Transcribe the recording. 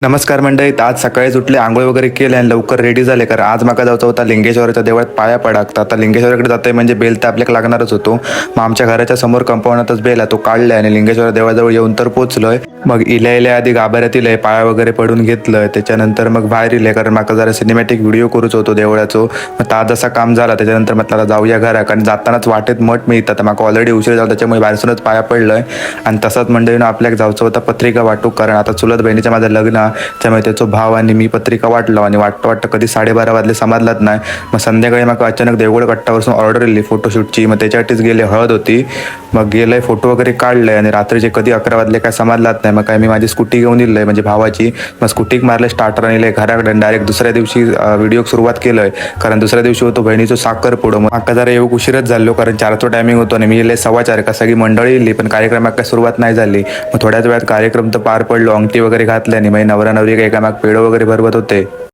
नमस्कार मंडळी. आज सकाळीच उठले, आंघोळ वगैरे केले आणि लवकर रेडी झाले, कारण आज माका जायचं होता लिंगेश्वराच्या देवळात पाया पडाक. तर आता लिंगेश्वराकडे जातोय म्हणजे बेल तर आपल्याला लागणारच होतो. मग आमच्या घराच्या समोर कंपाऊंडातच बेल आहे, तो काढलाय आणि लिंगेश्वर देवळाजवळ येऊन तर पोचलोय. मग इल्या आधी गाभाऱ्यात इलंय, पाया वगैरे पडून घेतलं. त्याच्यानंतर मग बाहेर इले, कारण माका जरा सिनेमॅटिक व्हिडिओ करूच होतो देवळाचो. मग तास जसा काम झाला त्याच्यानंतर म्हटलं जाऊया घरा, कारण जातानाच वाटेत मठ मिळतात. तर माका ऑलरेडी उशीर झाला, त्याच्यामुळे बाहेरसूनच पाया पडलोय. आणि तसाच मंडळीनं आपल्याला जायचं होता पत्रिका वाटू, कारण आता चुलत बहिणीच्या माझं लग्न, त्यामुळे त्याचा भाव आणि मी पत्रिका वाटलो. आणि वाटतं कधी 12:30 वाजले समाजलाच नाही. मग संध्याकाळी मग अचानक देवगड कट्टावरसून ऑर्डर आली फोटोशूटची. मग त्याच्यासाठीच गेले, हळद होती. मग गेलंय, फोटो वगैरे काढलंय आणि रात्रीचे कधी 11 वाजले काय समजलाच नाही. मग काय मी माझी स्कूटी घेऊन दिलंय, म्हणजे भावाची. मग स्कूटीक मारले, स्टार्टर आणले घराकडे. डायरेक्ट दुसऱ्या दिवशी व्हिडिओ सुरुवात केलंय, कारण दुसऱ्या दिवशी होतो बहिणीचं साखरपुडा. मग आका जरा येऊ उशीरच झालो, कारण 4चा टायमिंग होतो आणि मी गेले 4:15. का सगळी मंडळी येईल, पण कार्यक्रमात काय सुरुवात नाही झाली. मग थोड्याच वेळात कार्यक्रम तर पार पडलो. अंगठी वगैरे घातल्याने मग नवरा नवरी काय एकामेक पेढो वगैरे भरवत होते.